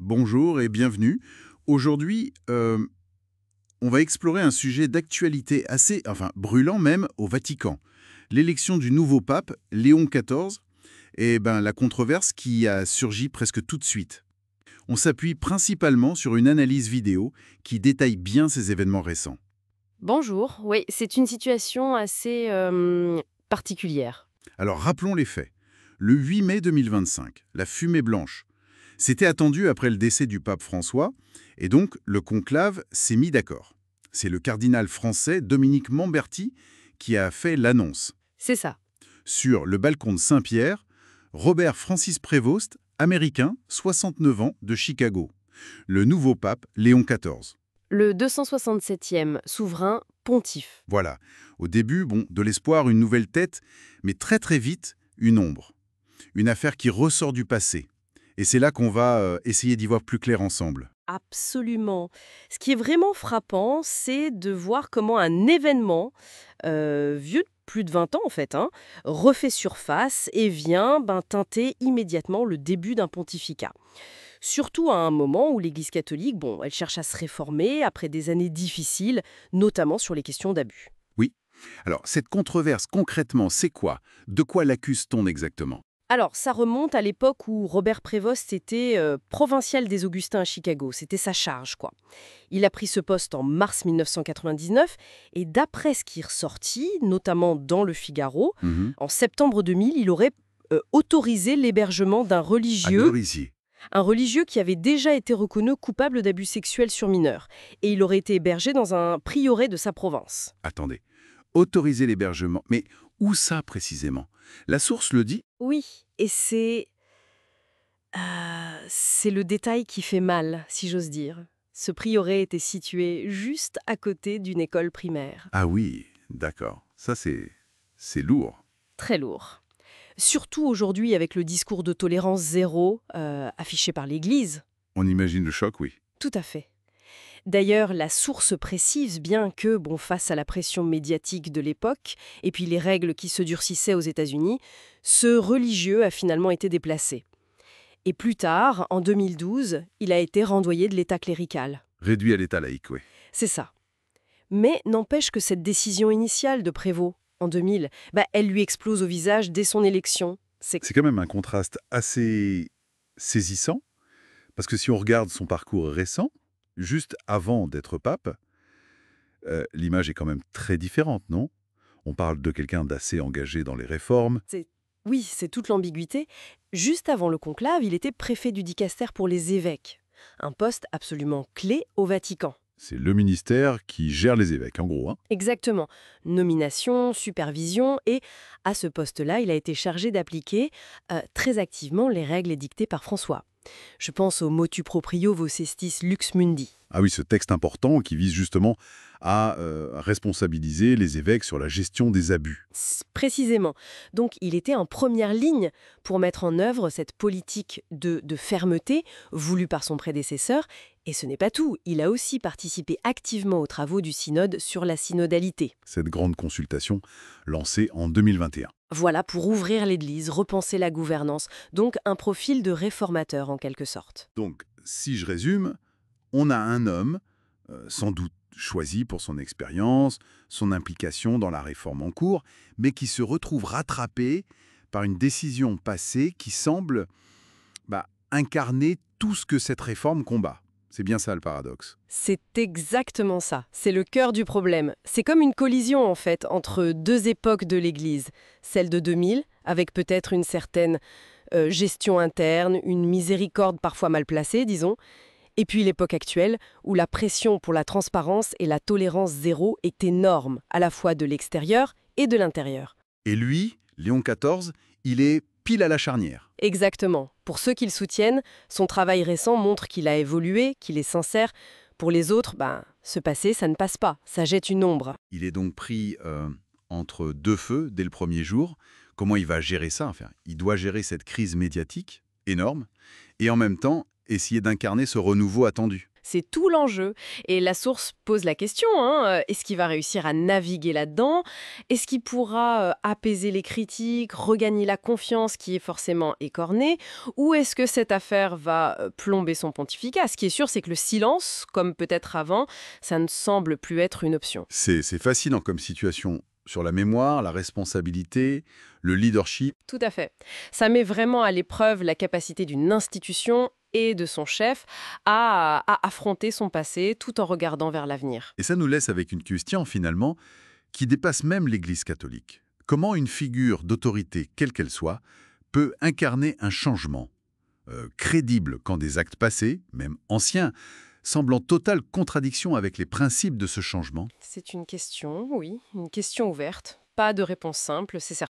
Bonjour et bienvenue. Aujourd'hui, on va explorer un sujet d'actualité brûlant même au Vatican. L'élection du nouveau pape, Léon XIV, et la controverse qui a surgi presque tout de suite. On s'appuie principalement sur une analyse vidéo qui détaille bien ces événements récents. Bonjour, oui, c'est une situation assez particulière. Alors rappelons les faits. Le 8 mai 2025, la fumée blanche. C'était attendu après le décès du pape François, et donc le conclave s'est mis d'accord. C'est le cardinal français Dominique Mamberti qui a fait l'annonce. C'est ça. Sur le balcon de Saint-Pierre, Robert Francis Prévost, américain, 69 ans, de Chicago. Le nouveau pape, Léon XIV. Le 267e souverain pontife. Voilà. Au début, de l'espoir, une nouvelle tête, mais très très vite, une ombre. Une affaire qui ressort du passé. Et c'est là qu'on va essayer d'y voir plus clair ensemble. Absolument. Ce qui est vraiment frappant, c'est de voir comment un événement, vieux de plus de 20 ans en fait, refait surface et vient teinter immédiatement le début d'un pontificat. Surtout à un moment où l'Église catholique, elle cherche à se réformer après des années difficiles, notamment sur les questions d'abus. Oui. Alors, cette controverse, concrètement, c'est quoi? De quoi l'accuse-t-on exactement? Alors, ça remonte à l'époque où Robert Prévost était provincial des Augustins à Chicago. C'était sa charge, quoi. Il a pris ce poste en mars 1999 et d'après ce qui est ressorti, notamment dans Le Figaro, Mhm. en septembre 2000, il aurait autorisé l'hébergement d'un religieux, Alors ici, un religieux qui avait déjà été reconnu coupable d'abus sexuels sur mineurs. Et il aurait été hébergé dans un prieuré de sa province. attendez. Autoriser l'hébergement. Mais où ça précisément? La source le dit? Oui, et c'est le détail qui fait mal, si j'ose dire. Ce prieuré était situé juste à côté d'une école primaire. Ah oui, d'accord. Ça, c'est lourd. Très lourd. Surtout aujourd'hui avec le discours de tolérance zéro affiché par l'Église. On imagine le choc, oui. Tout à fait. D'ailleurs, la source précise bien que, face à la pression médiatique de l'époque, et puis les règles qui se durcissaient aux États-Unis, ce religieux a finalement été déplacé. Et plus tard, en 2012, il a été renvoyé de l'état clérical. Réduit à l'état laïque, oui. C'est ça. Mais n'empêche que cette décision initiale de Prévost, en 2000, elle lui explose au visage dès son élection. C'est C'est quand même un contraste assez saisissant, parce que si on regarde son parcours récent, juste avant d'être pape, l'image est quand même très différente, non? On parle de quelqu'un d'assez engagé dans les réformes. c'est- Oui, c'est toute l'ambiguïté. Juste avant le conclave, il était préfet du dicaster pour les évêques. Un poste absolument clé au Vatican. C'est le ministère qui gère les évêques, en gros. Hein. Exactement. Nomination, supervision, et à ce poste-là, il a été chargé d'appliquer très activement les règles édictées par François. Je pense au motu proprio vocestis lux mundi. Ah oui, ce texte important qui vise justement à responsabiliser les évêques sur la gestion des abus. Précisément. Donc, il était en première ligne pour mettre en œuvre cette politique de fermeté voulue par son prédécesseur. Et ce n'est pas tout. Il a aussi participé activement aux travaux du synode sur la synodalité. Cette grande consultation lancée en 2021. Voilà, pour ouvrir l'Église, repenser la gouvernance. Donc, un profil de réformateur en quelque sorte. Donc, si je résume, on a un homme, sans doute choisi pour son expérience, son implication dans la réforme en cours, mais qui se retrouve rattrapé par une décision passée qui semble incarner tout ce que cette réforme combat. C'est bien ça le paradoxe. C'est exactement ça. C'est le cœur du problème. C'est comme une collision, en fait, entre deux époques de l'Église. Celle de 2000, avec peut-être une certaine gestion interne, une miséricorde parfois mal placée, disons, et puis l'époque actuelle, où la pression pour la transparence et la tolérance zéro est énorme, à la fois de l'extérieur et de l'intérieur. Et lui, Léon XIV, il est pile à la charnière. Exactement. Pour ceux qui le soutiennent, son travail récent montre qu'il a évolué, qu'il est sincère. Pour les autres, ce passé, ça ne passe pas, ça jette une ombre. Il est donc pris entre deux feux dès le premier jour. Comment il va gérer ça? Enfin, il doit gérer cette crise médiatique énorme et en même temps essayer d'incarner ce renouveau attendu. C'est tout l'enjeu. Et la source pose la question, est-ce qu'il va réussir à naviguer là-dedans? Est-ce qu'il pourra apaiser les critiques, regagner la confiance qui est forcément écornée? Ou est-ce que cette affaire va plomber son pontificat? Ce qui est sûr, c'est que le silence, comme peut-être avant, ça ne semble plus être une option. C'est fascinant comme situation sur la mémoire, la responsabilité, le leadership. Tout à fait. Ça met vraiment à l'épreuve la capacité d'une institution et de son chef à affronter son passé tout en regardant vers l'avenir. Et ça nous laisse avec une question, finalement, qui dépasse même l'Église catholique. Comment une figure d'autorité, quelle qu'elle soit, peut incarner un changement crédible quand des actes passés, même anciens, semblent en totale contradiction avec les principes de ce changement? C'est une question, oui, une question ouverte. Pas de réponse simple, c'est certain.